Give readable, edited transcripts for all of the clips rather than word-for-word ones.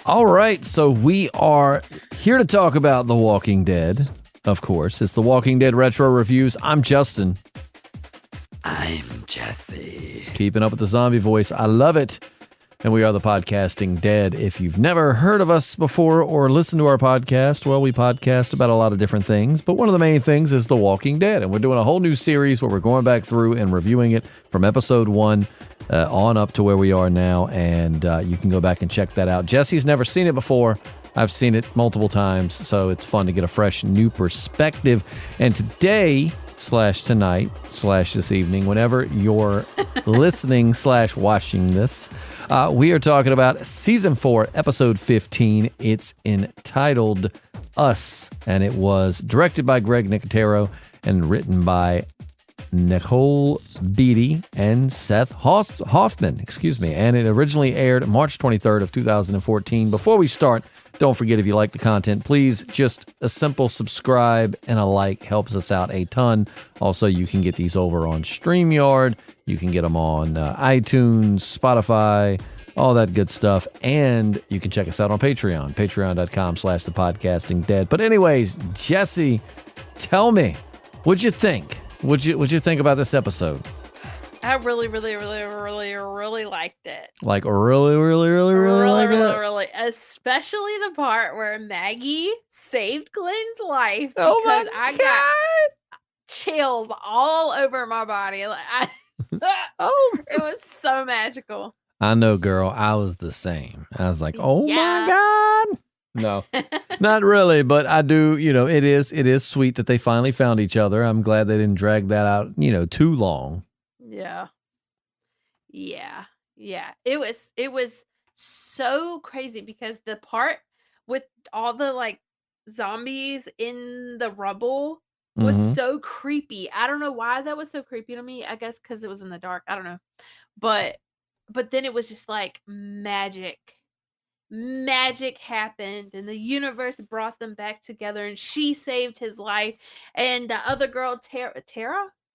All right, so we are here to talk about The Walking Dead, of course. It's The Walking Dead Retro Reviews. I'm Justin. I'm Jessi. Keeping up with the zombie voice. I love it. And we are the Podcasting Dead. If you've never heard of us before or listened to our podcast, well, we podcast about a lot of different things, but one of the main things is The Walking Dead. And we're doing a whole new series where we're going back through and reviewing it from episode 1 on up to where we are now. And you can go back and check that out. Jesse's never seen it before. I've seen it multiple times, so it's fun to get a fresh new perspective. And today / tonight / this evening, whenever you're listening / watching this, we are talking about Season 4, Episode 15. It's entitled Us, and it was directed by Greg Nicotero and written by Nicole Beatty and Seth Hoffman, and it originally aired March 23rd of 2014. Before we start, don't forget, if you like the content, please just a simple subscribe and a like helps us out a ton. Also, you can get these over on StreamYard. You can get them on iTunes, Spotify, all that good stuff. And you can check us out on Patreon, patreon.com/thepodcastingdead. But anyways, Jessi, tell me, what'd you think? What'd you think about this episode? I really liked it. Like really like it? Really. Especially the part where Maggie saved Glenn's life. Oh my because I God. got chills all over my body. Like, it was so magical. I know, girl. I was the same. I was like, oh Yeah. my God. No, not really. But I do, it is sweet that they finally found each other. I'm glad they didn't drag that out, too long. Yeah. It was so crazy because the part with all the like zombies in the rubble was so creepy. I don't know why that was so creepy to me. I guess because it was in the dark. I don't know. But then it was just like magic. Magic happened and the universe brought them back together and she saved his life. And the other girl, Tara?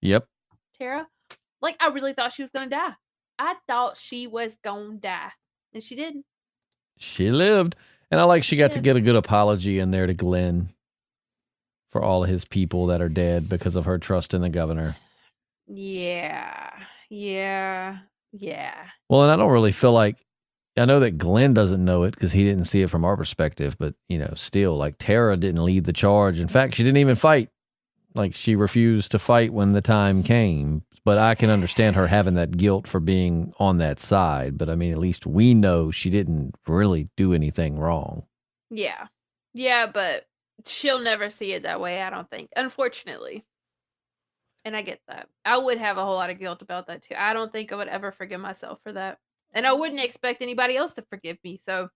Yep. Tara? Like, I really thought she was going to die. I thought she was going to die. And she didn't. She lived. And I like she got to get a good apology in there to Glenn for all of his people that are dead because of her trust in the governor. Yeah. Well, and I don't really feel like, I know that Glenn doesn't know it because he didn't see it from our perspective, but, still, like, Tara didn't lead the charge. In fact, she didn't even fight. Like, she refused to fight when the time came. But I can understand her having that guilt for being on that side. But, I mean, at least we know she didn't really do anything wrong. Yeah, but she'll never see it that way, I don't think, unfortunately. And I get that. I would have a whole lot of guilt about that, too. I don't think I would ever forgive myself for that. And I wouldn't expect anybody else to forgive me, so.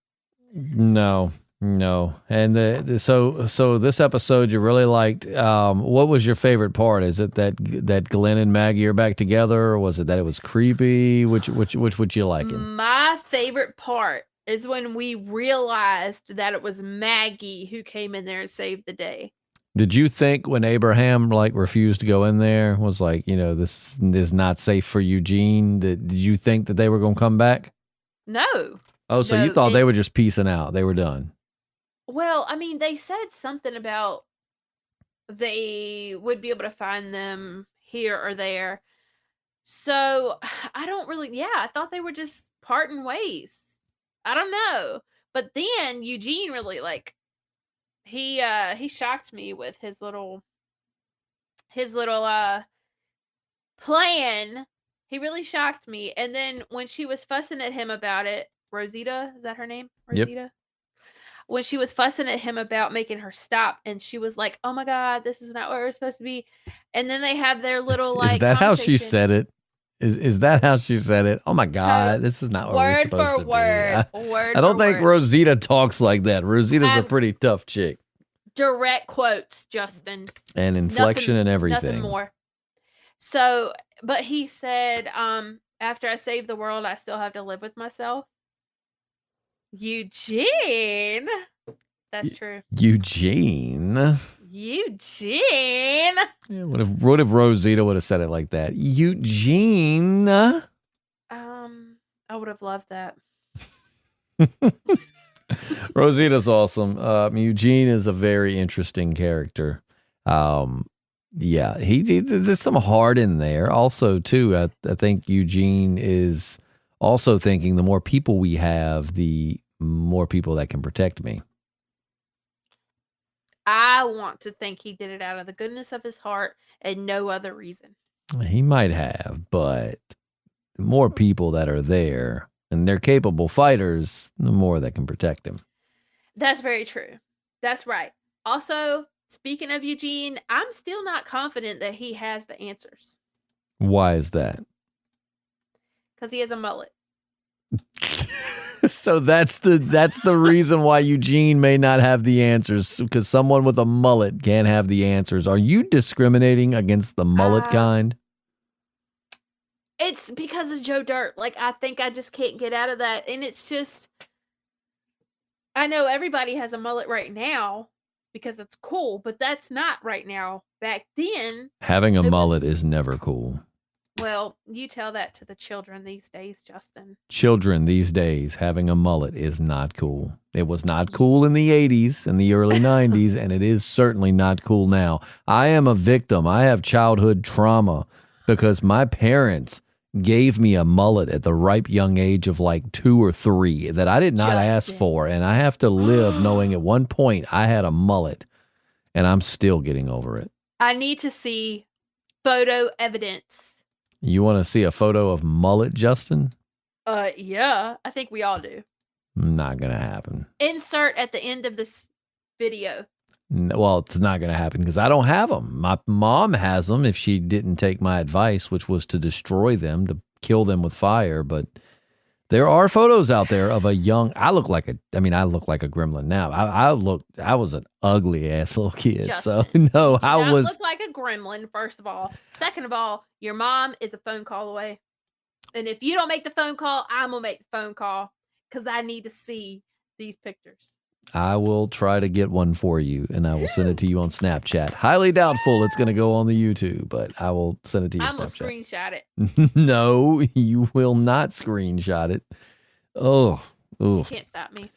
No. And so this episode you really liked. What was your favorite part? Is it that Glenn and Maggie are back together, or was it that it was creepy? Which would you like? My favorite part is when we realized that it was Maggie who came in there and saved the day. Did you think when Abraham refused to go in there, was like, this is not safe for Eugene? Did you think that they were going to come back? No. Oh, so you thought they were just peacing out. They were done. Well, I mean, they said something about they would be able to find them here or there. So I don't really, I thought they were just parting ways. I don't know. But then Eugene really he shocked me with his little plan. He really shocked me. And then when she was fussing at him about it, Rosita, is that her name? Rosita? Yep. When she was fussing at him about making her stop, and she was like, oh my God, this is not where we're supposed to be. And then they have their little Is that how she said it? Is that how she said it? Oh my God, this is not where we're supposed to be. Word I don't think Rosita talks like that. Rosita's a pretty tough chick. Direct quotes, Justin. And inflection and everything. Nothing more. So, but he said, after I save the world, I still have to live with myself. Eugene. That's true. Eugene. Eugene. Yeah, what if Rosita would have said it like that? Eugene. I would have loved that. Rosita's awesome. Eugene is a very interesting character. Yeah, there's some heart in there. Also, too, I think Eugene is also thinking the more people we have, the more people that can protect me. I want to think he did it out of the goodness of his heart and no other reason. He might have, but the more people that are there and they're capable fighters, the more that can protect him. That's very true. That's right. Also, speaking of Eugene, I'm still not confident that he has the answers. Why is that? Because he has a mullet. So that's the reason why Eugene may not have the answers, because someone with a mullet can't have the answers. Are you discriminating against the mullet kind? It's because of Joe Dirt. Like, I think I just can't get out of that. And it's just, I know everybody has a mullet right now because it's cool, but that's not right now. Back then, having a mullet is never cool. Well, you tell that to the children these days, Justin. Children these days, having a mullet is not cool. It was not cool in the 80s and the early 90s, and it is certainly not cool now. I am a victim. I have childhood trauma because my parents gave me a mullet at the ripe young age of like 2 or 3 that I did not ask for, and I have to live knowing at one point I had a mullet, and I'm still getting over it. I need to see photo evidence. You want to see a photo of mullet, Justin? Yeah, I think we all do. Not going to happen. Insert at the end of this video. Well, it's not going to happen because I don't have them. My mom has them if she didn't take my advice, which was to destroy them, to kill them with fire. But there are photos out there of a young, I look like a gremlin now. I was an ugly ass little kid. Justin, so no, I was. Look like a gremlin, first of all. Second of all, your mom is a phone call away. And if you don't make the phone call, I'm going to make the phone call because I need to see these pictures. I will try to get one for you, and I will send it to you on Snapchat. Highly doubtful it's going to go on the YouTube, but I will send it to you on Snapchat. I'm going to screenshot it. No, you will not screenshot it. Oh. You can't stop me.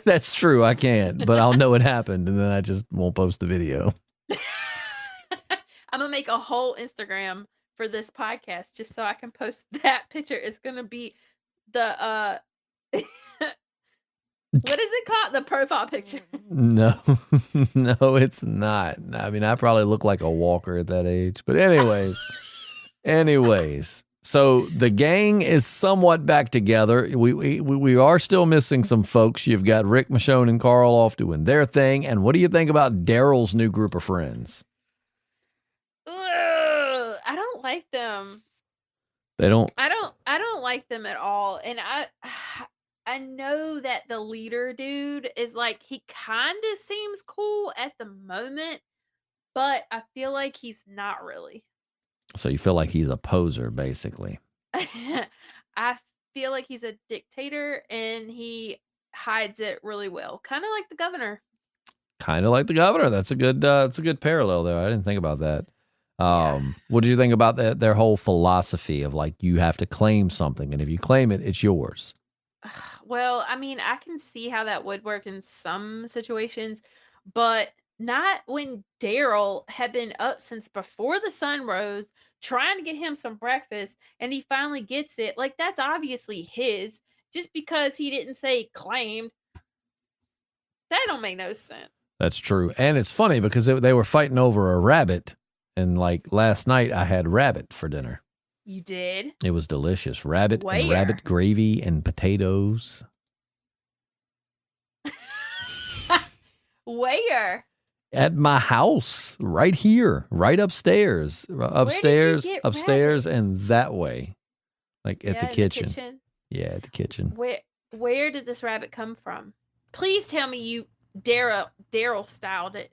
That's true, I can't, but I'll know it happened, and then I just won't post the video. I'm going to make a whole Instagram for this podcast just so I can post that picture. It's going to be the... What is it called? The profile picture. No, it's not. I mean, I probably look like a walker at that age. But anyways, so the gang is somewhat back together. We are still missing some folks. You've got Rick, Michonne, and Carl off doing their thing. And what do you think about Daryl's new group of friends? I don't like them. They don't. I don't like them at all. And I know that the leader dude is like, he kind of seems cool at the moment, but I feel like he's not really. So you feel like he's a poser, basically. I feel like he's a dictator and he hides it really well. Kind of like the governor. That's a good parallel there. I didn't think about that. What did you think about their whole philosophy of like, you have to claim something, and if you claim it, it's yours? Well, I mean, I can see how that would work in some situations, but not when Daryl had been up since before the sun rose, trying to get him some breakfast, and he finally gets it. Like, that's obviously his. Just because he didn't say claimed, that don't make no sense. That's true. And it's funny because they were fighting over a rabbit, and like last night I had rabbit for dinner. You did? It was delicious. Rabbit and rabbit gravy and potatoes. Where? At my house, right here, right upstairs. Upstairs, and that way. Like at the kitchen. Yeah, at the kitchen. Where did this rabbit come from? Please tell me you Daryl styled it.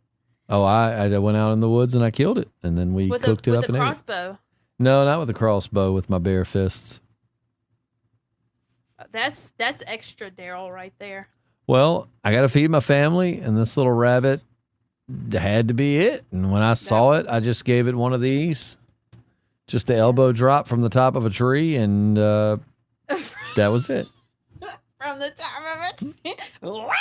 Oh, I went out in the woods and I killed it, and then we cooked it up and ate it. With a crossbow? No, not with a crossbow, with my bare fists. That's extra Daryl right there. Well, I got to feed my family, and this little rabbit had to be it. And when I saw it, I just gave it one of these, just the elbow drop from the top of a tree, and that was it. from the top of it.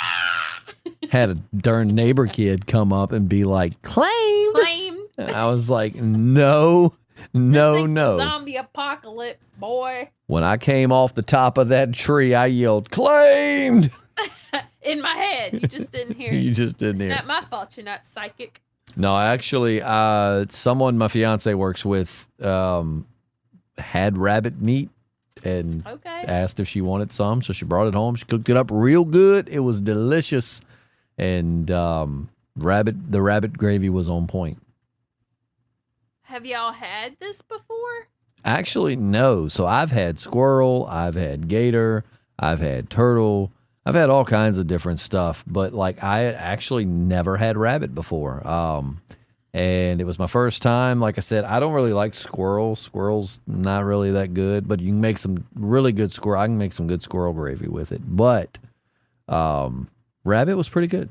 Had a darn neighbor kid come up and be like, claimed. Claim. And I was like, no. Zombie apocalypse, boy. When I came off the top of that tree, I yelled, claimed. In my head. You just didn't hear it. You just didn't It's hear not it. my fault you're not psychic. No, actually, someone my fiance works with had rabbit meat and Okay. asked if she wanted some. So she brought it home. She cooked it up real good. It was delicious. And the rabbit gravy was on point. Have y'all had this before? Actually, no. So I've had squirrel, I've had gator, I've had turtle, I've had all kinds of different stuff. But like I had actually never had rabbit before. And it was my first time. Like I said, I don't really like squirrel. Squirrel's not really that good, but you can make some really good squirrel. I can make some good squirrel gravy with it. But rabbit was pretty good.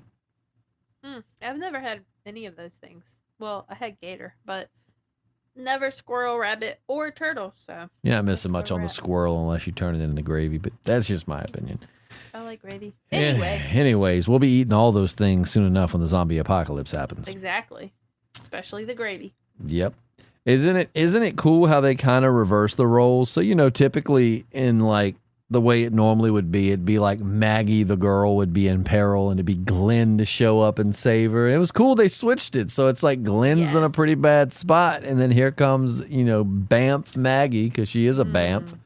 I've never had any of those things. Well, I had gator, but never squirrel, rabbit, or turtle. So You're not missing much on the rat. squirrel unless you turn it into gravy, but that's just my opinion. I like gravy. Anyway, Anyways, we'll be eating all those things soon enough when the zombie apocalypse happens. exactly. Especially the gravy. Yep. Isn't it cool how they kind of reverse the roles? So, typically in like the way it normally would be, it'd be like Maggie, the girl, would be in peril and it'd be Glenn to show up and save her. It was cool they switched it. So it's like Glenn's in a Yes. pretty bad spot. And then here comes, Bamf Maggie, because she is a Bamf,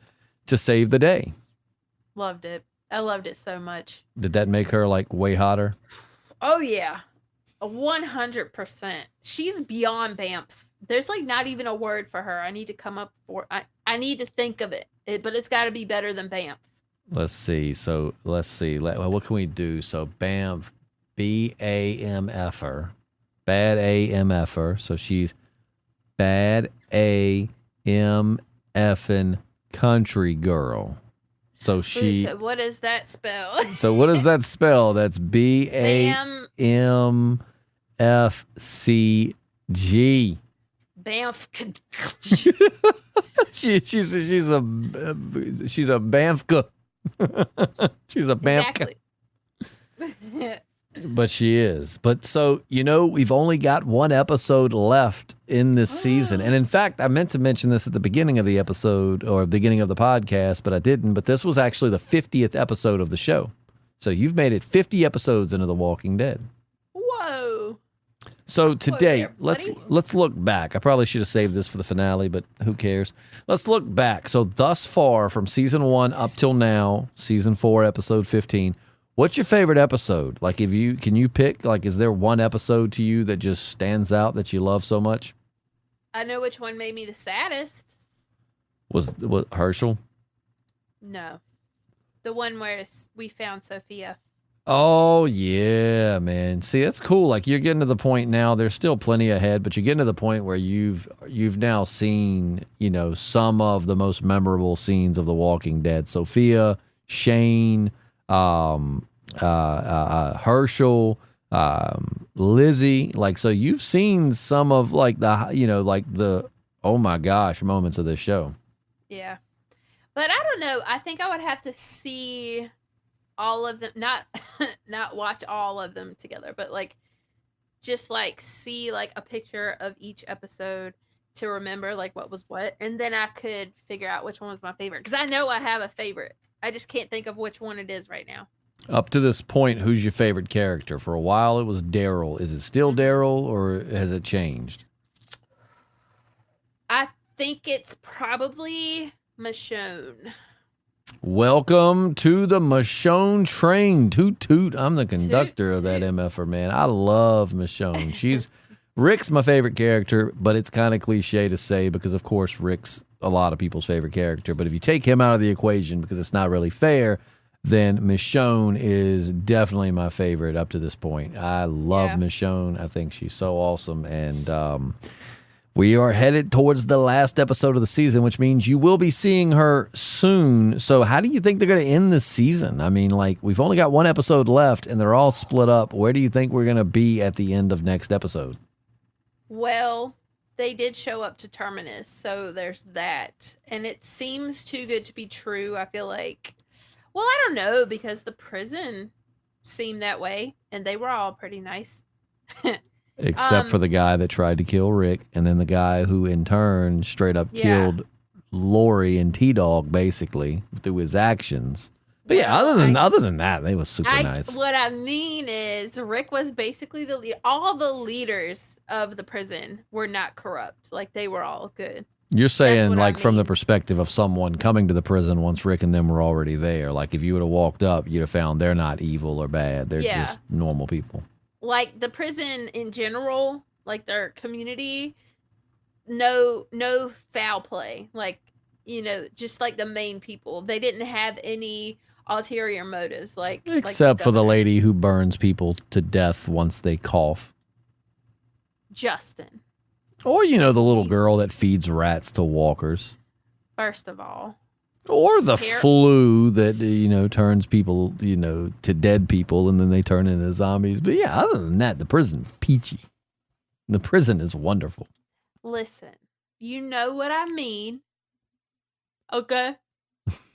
to save the day. Loved it. I loved it so much. Did that make her like way hotter? Oh, yeah. 100%. She's beyond Bamf. There's like not even a word for her. I need to come up for I need to think of it, but it's got to be better than Bamf. Let's see. So let's see. What can we do? So Bamf, BAMFer, bad AMFer. So she's bad AMFing country girl. So she. So what does that spell? So what does that spell? That's Bam. BAMFCG. Bamf. She's a Bamfka. She's a Bamfka. Exactly. But she is. But so, we've only got one episode left in this season. And in fact, I meant to mention this at the beginning of the episode or beginning of the podcast, but I didn't. But this was actually the 50th episode of the show. So you've made it 50 episodes into The Walking Dead. Whoa. So today, there, let's buddy. look back. I probably should have saved this for the finale, but who cares? Let's look back. So thus far, from season 1 up till now, season 4, episode 15, what's your favorite episode? Like, can you pick? Like, is there one episode to you that just stands out that you love so much? I know which one made me the saddest. Was Herschel? No. The one where we found Sophia. Oh yeah, man. See, that's cool. Like you're getting to the point now. There's still plenty ahead, but you're getting to the point where you've now seen, some of the most memorable scenes of The Walking Dead. Sophia, Shane, Herschel, Lizzie. Like, so you've seen some of like the oh my gosh moments of this show. Yeah. But I don't know. I think I would have to see all of them, not watch all of them together, but like just like see like a picture of each episode to remember like what was what, and then I could figure out which one was my favorite, because I know I have a favorite. I just can't think of which one it is right now. Up to this point, who's your favorite character? For a while it was Daryl. Is it still Daryl or has it changed? I think it's probably Michonne. Welcome to the Michonne train. Toot toot. I'm the conductor of that toot. MFer, man. I love Michonne. She's Rick's my favorite character, but it's kind of cliche to say because, of course, Rick's a lot of people's favorite character. But if you take him out of the equation because it's not really fair, then Michonne is definitely my favorite up to this point. I love Michonne. I think she's so awesome. And we are headed towards the last episode of the season, which means you will be seeing her soon. So how do you think they're going to end this season? I mean, like, we've only got one episode left, and they're all split up. Where do you think we're going to be at the end of next episode? Well, they did show up to Terminus, so there's that. And it seems too good to be true. I feel like Well, I don't know because the prison seemed that way, and they were all pretty nice. Except for the guy that tried to kill Rick, and then the guy who in turn straight up killed Lori and T-Dog basically through his actions. But yeah, other than that, they was super nice. What I mean is, Rick was basically the leader. All the leaders of the prison were not corrupt. Like, they were all good. You're saying, like, from the perspective of someone coming to the prison once Rick and them were already there. Like, if you would have walked up, you'd have found they're not evil or bad. They're just normal people. Like, the prison in general, like, their community, no foul play. Like, you know, just like the main people. They didn't have any ulterior motives. Except for the lady who burns people to death once they cough. Justin. Or, you know, the little girl that feeds rats to walkers. First of all. Or the flu that, you know, turns people, you know, to dead people and then they turn into zombies. But yeah, other than that, the prison's peachy. The prison is wonderful. Listen, you know what I mean. Okay.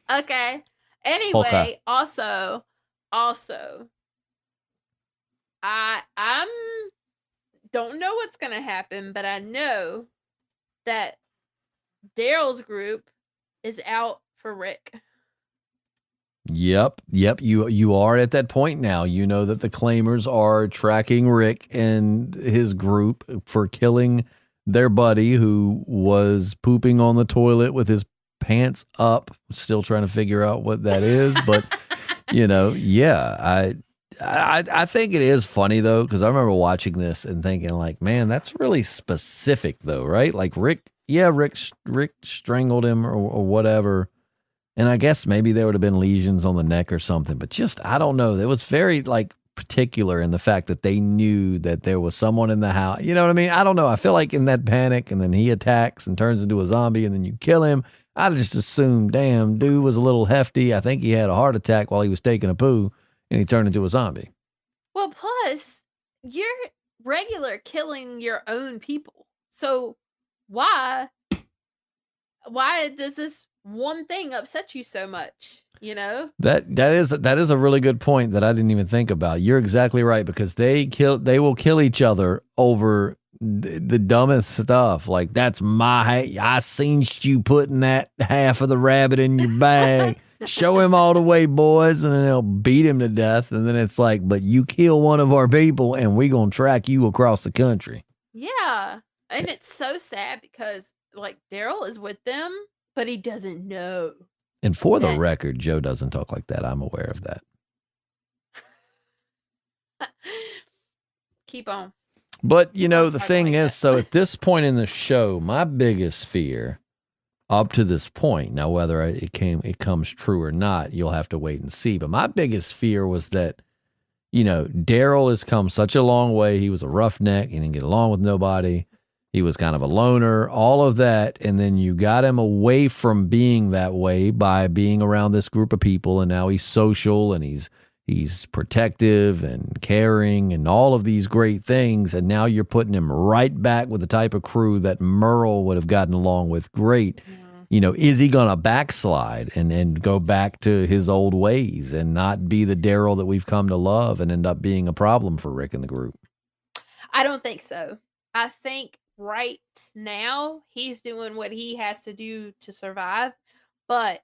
Okay. Anyway, also, I'm don't know what's gonna happen, but I know that Daryl's group is out for Rick. Yep. You are at that point now. You know that the claimers are tracking Rick and his group for killing their buddy who was pooping on the toilet with his pants up. Still trying to figure out what that is, but you know, yeah, I think it is funny though, because I remember watching this and thinking like, man, that's really specific though, right? Like Rick strangled him or whatever. And I guess maybe there would have been lesions on the neck or something, but just, I don't know. It was very like particular in the fact that they knew that there was someone in the house. You know what I mean? I don't know. I feel like in that panic and then he attacks and turns into a zombie and then you kill him. I just assumed, damn, dude was a little hefty. I think he had a heart attack while he was taking a poo and he turned into a zombie. Well, plus you're regular killing your own people. So why does this one thing upset you so much, you know? That is a really good point that I didn't even think about. You're exactly right, because they will kill each other over the dumbest stuff. Like, that's I seen you putting that half of the rabbit in your bag. Show him all the way, boys, and then they'll beat him to death. And then it's like, but you kill one of our people and we gonna track you across the country. Yeah. And it's so sad because like Daryl is with them, but he doesn't know. And for the record, Joe doesn't talk like that. I'm aware of that. Keep on. But, you know, the thing is, so at this point in the show, my biggest fear up to this point, now whether it comes true or not, you'll have to wait and see. But my biggest fear was that, you know, Daryl has come such a long way. He was a roughneck. He didn't get along with nobody. He was kind of a loner, all of that. And then you got him away from being that way by being around this group of people. And now he's social and he's protective and caring and all of these great things. And now you're putting him right back with the type of crew that Merle would have gotten along with great. Mm-hmm. You know, is he going to backslide and go back to his old ways and not be the Daryl that we've come to love and end up being a problem for Rick and the group? I don't think so. I think right now he's doing what he has to do to survive, but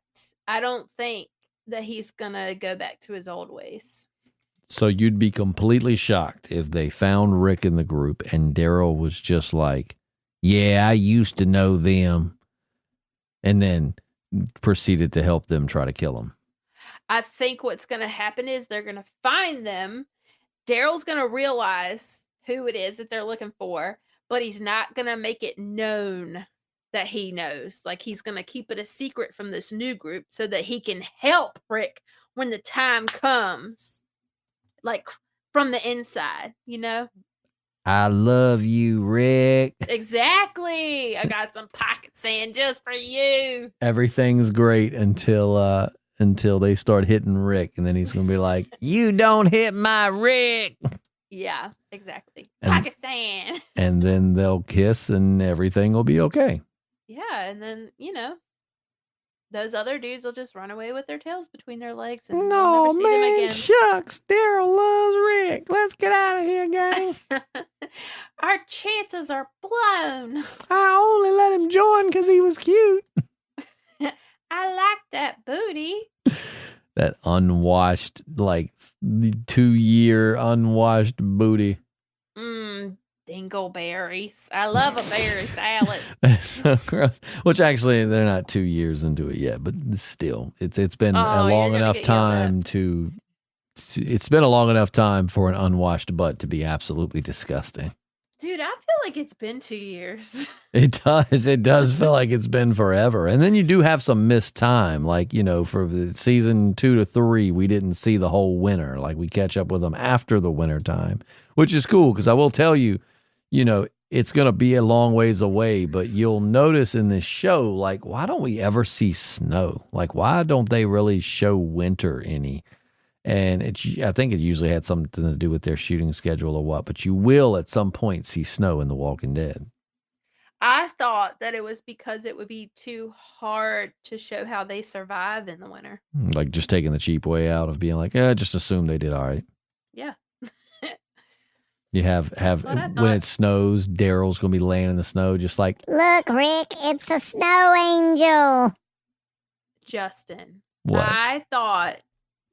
I don't think that he's gonna go back to his old ways. So you'd be completely shocked if they found Rick in the group and Daryl was just like, yeah, I used to know them, and then proceeded to help them try to kill him. I think what's gonna happen is they're gonna find them. Daryl's gonna realize who it is that they're looking for, but he's not going to make it known that he knows. Like, he's going to keep it a secret from this new group so that he can help Rick when the time comes. Like, from the inside, you know? I love you, Rick. Exactly. I got some pocket sand just for you. Everything's great until they start hitting Rick. And then he's going to be like, you don't hit my Rick. Yeah, exactly. Pocket sand. And then they'll kiss and everything will be okay. Yeah, and then, you know, those other dudes will just run away with their tails between their legs and we'll No, never see them man, again. shucks. Daryl loves Rick. Let's get out of here, gang. Our chances are blown. I only let him join because he was cute. I like that booty. That unwashed, like 2-year unwashed booty. Dingleberries. I love a berry salad. That's so gross. Which actually, they're not 2 years into it yet, but still, it's been a long enough time to. It's been a long enough time for an unwashed butt to be absolutely disgusting. Dude, I feel like it's been 2 years. It does. It does feel like it's been forever. And then you do have some missed time. Like, for the season 2 to 3, we didn't see the whole winter. Like, we catch up with them after the winter time, which is cool because I will tell you, it's going to be a long ways away. But you'll notice in this show, like, why don't we ever see snow? Like, why don't they really show winter any? And I think it usually had something to do with their shooting schedule or what, but you will at some point see snow in The Walking Dead. I thought that it was because it would be too hard to show how they survive in the winter. Like just taking the cheap way out of being like, just assume they did all right. Yeah. You have when it snows, Daryl's going to be laying in the snow just like, look, Rick, it's a snow angel. Justin, what? I thought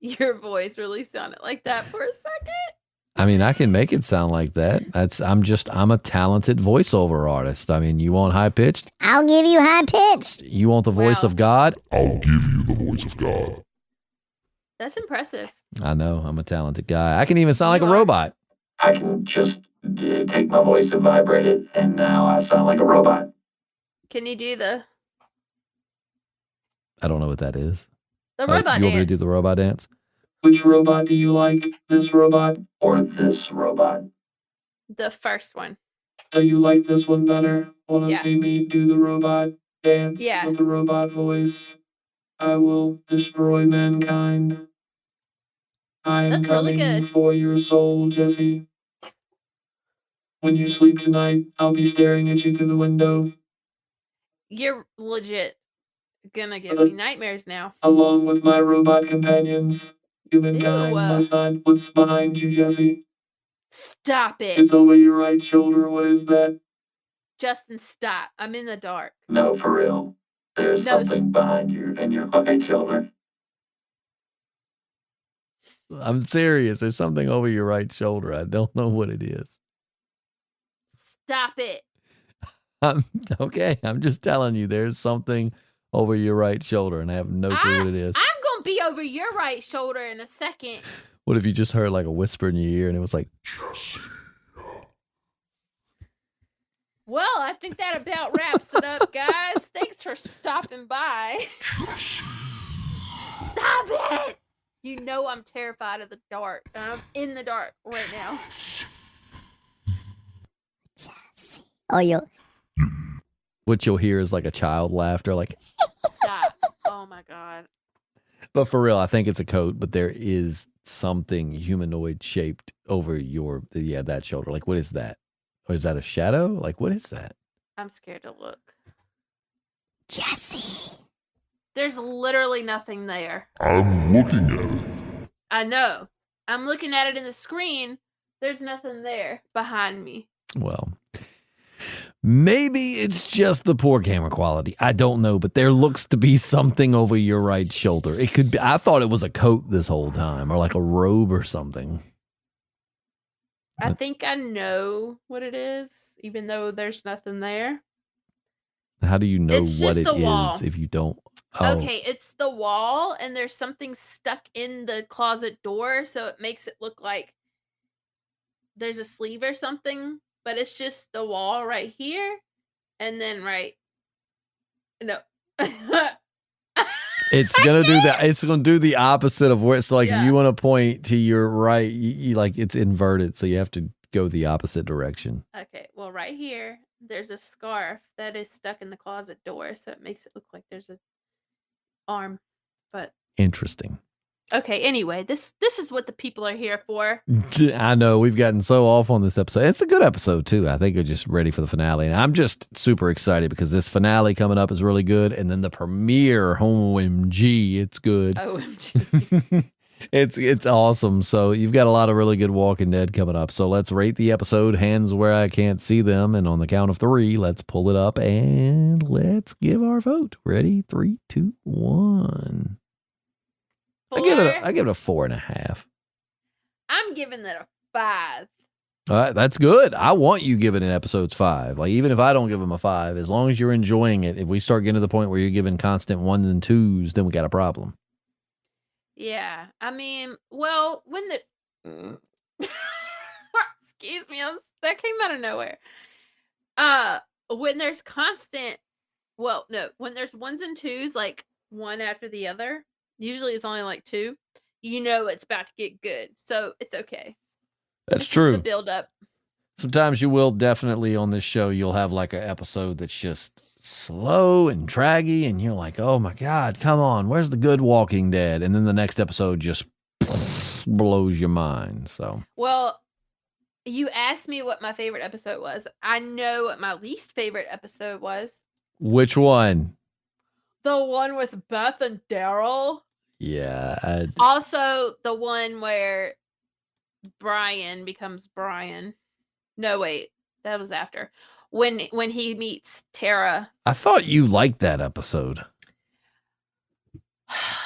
your voice really sounded like that for a second. I mean, I can make it sound like that. I'm a talented voiceover artist. I mean, you want high pitched? I'll give you high pitched. You want the voice of God? I'll give you the voice of God. That's impressive. I know. I'm a talented guy. I can even sound like a robot. I can just take my voice and vibrate it, and now I sound like a robot. Can you do the I don't know what that is. robot dance? You want me to do the robot dance? Which robot do you like? This robot or this robot? The first one. So you like this one better? Want to Yeah. see me do the robot dance Yeah. with the robot voice? I will destroy mankind. I am That's really coming good. for your soul, Jessi. When you sleep tonight, I'll be staring at you through the window, You're legit gonna give me nightmares now. along with my robot companions. Humankind Ew. must hide what's behind you, Jessi. Stop it. It's over your right shoulder. What is that? Justin, stop. I'm in the dark. No, for real. There's No, something behind you and your right shoulder. I'm serious. There's something over your right shoulder. I don't know what it is. Stop it. Okay. I'm just telling you, there's something over your right shoulder, and I have no clue what it is. I'm gonna be over your right shoulder in a second. What if you just heard like a whisper in your ear, and it was like, Well, I think that about wraps it up, guys. Thanks for stopping by. Stop it! You know I'm terrified of the dark. I'm in the dark right now. Oh, you. what you'll hear is like a child laughter, like. Stop. Oh my God. But for real, I think it's a coat, but there is something humanoid shaped over that shoulder. Like, what is that? Or is that a shadow? Like, what is that? I'm scared to look. Jessi. There's literally nothing there. I'm looking at it. I know. I'm looking at it in the screen. There's nothing there behind me. Well, maybe it's just the poor camera quality. I don't know, but there looks to be something over your right shoulder. It could be. I thought it was a coat this whole time, or like a robe or something. I think I know what it is, even though there's nothing there. How do you know It's what just it the wall. is if you don't? Oh. Okay, it's the wall, and there's something stuck in the closet door, so it makes it look like there's a sleeve or something, but it's just the wall right here, and then no. It's gonna do that. It's gonna do the opposite of where. So, like, Yeah. if you want to point to your right, you like it's inverted, so you have to go the opposite direction. Okay, well, right here, there's a scarf that is stuck in the closet door, so it makes it look like there's a arm, but Interesting. Okay, anyway, this is what the people are here for. I know we've gotten so off on this episode. It's a good episode too. I think we're just ready for the finale. And I'm just super excited because this finale coming up is really good. And then the premiere, OMG, it's good. OMG. It's awesome. So you've got a lot of really good Walking Dead coming up. So let's rate the episode, Hands Where I Can't See Them. And on the count of 3, let's pull it up and let's give our vote. Ready? 3, 2, 1. I give it a 4.5. I'm giving it a 5. All right, that's good. I want you giving it episodes 5. Like, even if I don't give them a 5, as long as you're enjoying it, if we start getting to the point where you're giving constant 1s and 2s, then we got a problem. Yeah. I mean, well, when the excuse me, that came out of nowhere. When there's constant, well, no, when there's 1s and 2s, like one after the other, usually it's only like 2, you know it's about to get good. So it's okay. That's it's true. Just the build up. Sometimes you will definitely on this show, you'll have like an episode that's just slow and draggy, and you're like, oh my God, come on, where's the good Walking Dead? And then the next episode just blows your mind. So, well, you asked me what my favorite episode was. I know what my least favorite episode was. Which one? The one with Beth and Daryl. Yeah. Also, the one where Brian becomes Brian. No, wait, that was after. When he meets Tara. I thought you liked that episode.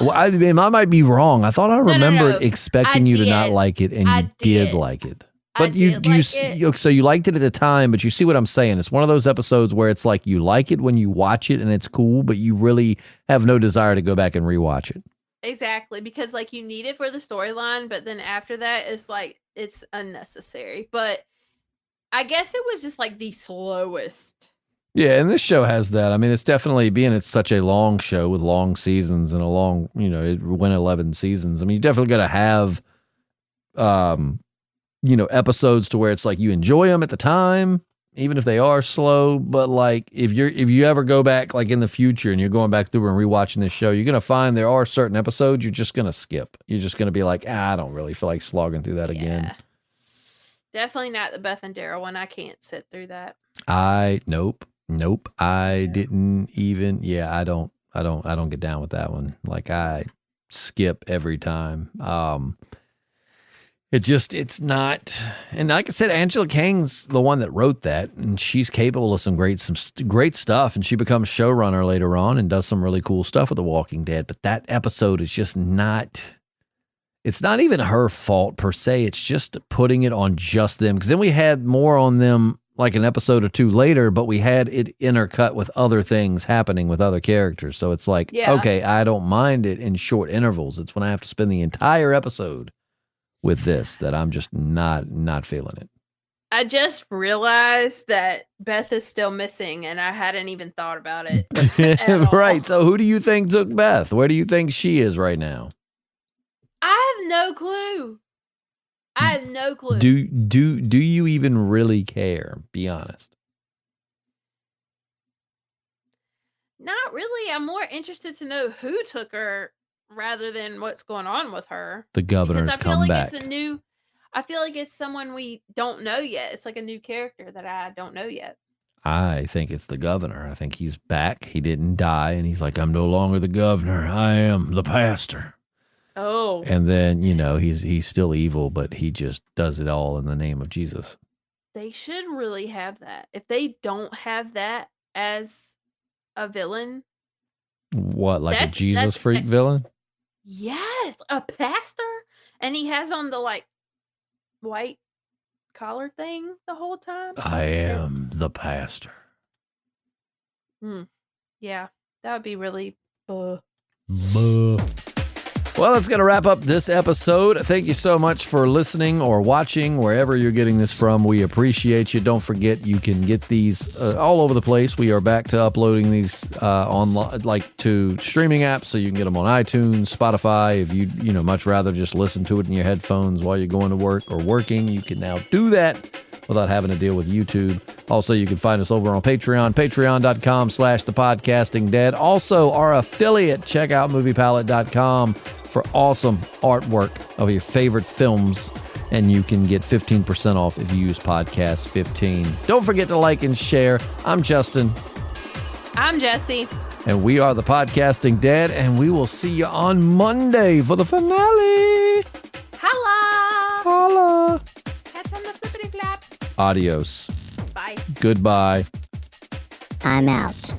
Well, I might be wrong. I thought I remembered expecting you to not like it, and you did like it. But so you liked it at the time, but you see what I'm saying? It's one of those episodes where it's like you like it when you watch it and it's cool, but you really have no desire to go back and rewatch it. Exactly, because like you need it for the storyline, but then after that, it's like it's unnecessary. But I guess it was just like the slowest. Yeah, and this show has that. I mean, it's definitely being it's such a long show with long seasons and a long, it went 11 seasons. I mean, you definitely got to have, episodes to where it's like you enjoy them at the time, even if they are slow. But like if you ever go back like in the future and you're going back through and rewatching this show, you're gonna find there are certain episodes you're just gonna skip. You're just gonna be like, I don't really feel like slogging through that again. Definitely not the Beth and Daryl one. I can't sit through that. Nope. I didn't even. Yeah, I don't get down with that one. Like I skip every time. It's not. And like I said, Angela Kang's the one that wrote that, and she's capable of some great stuff. And she becomes showrunner later on and does some really cool stuff with The Walking Dead. But that episode is just not. It's not even her fault per se. It's just putting it on just them. Because then we had more on them like an episode or 2 later, but we had it intercut with other things happening with other characters. So it's like, okay, I don't mind it in short intervals. It's when I have to spend the entire episode with this that I'm just not feeling it. I just realized that Beth is still missing, and I hadn't even thought about it. Right. So who do you think took Beth? Where do you think she is right now? I have no clue. Do you even really care? Be honest. Not really. I'm more interested to know who took her rather than what's going on with her. The governor's come back. I feel like it's someone we don't know yet. It's like a new character that I don't know yet. I think it's the governor. I think he's back. He didn't die, and he's like, I'm no longer the governor. I am the pastor. Oh. And then, he's still evil, but he just does it all in the name of Jesus. They should really have that. If they don't have that as a villain. What, like a Jesus freak villain? Yes, a pastor. And he has on the like white collar thing the whole time. I am the pastor. Yeah, that would be really Well, that's going to wrap up this episode. Thank you so much for listening or watching wherever you're getting this from. We appreciate you. Don't forget, you can get these all over the place. We are back to uploading these online, like to streaming apps, so you can get them on iTunes, Spotify. If you much rather just listen to it in your headphones while you're going to work or working, you can now do that without having to deal with YouTube. Also, you can find us over on Patreon, patreon.com/thepodcastingdead. Also, our affiliate, check out moviepalette.com. for awesome artwork of your favorite films, and you can get 15% off if you use podcast 15. Don't forget to like and share. I'm Justin. I'm Jessi. And we are the Podcasting Dead, and we will see you on Monday for the finale. Holla! Holla. Catch on the flippity flap. Adios. Bye. Goodbye. I'm out.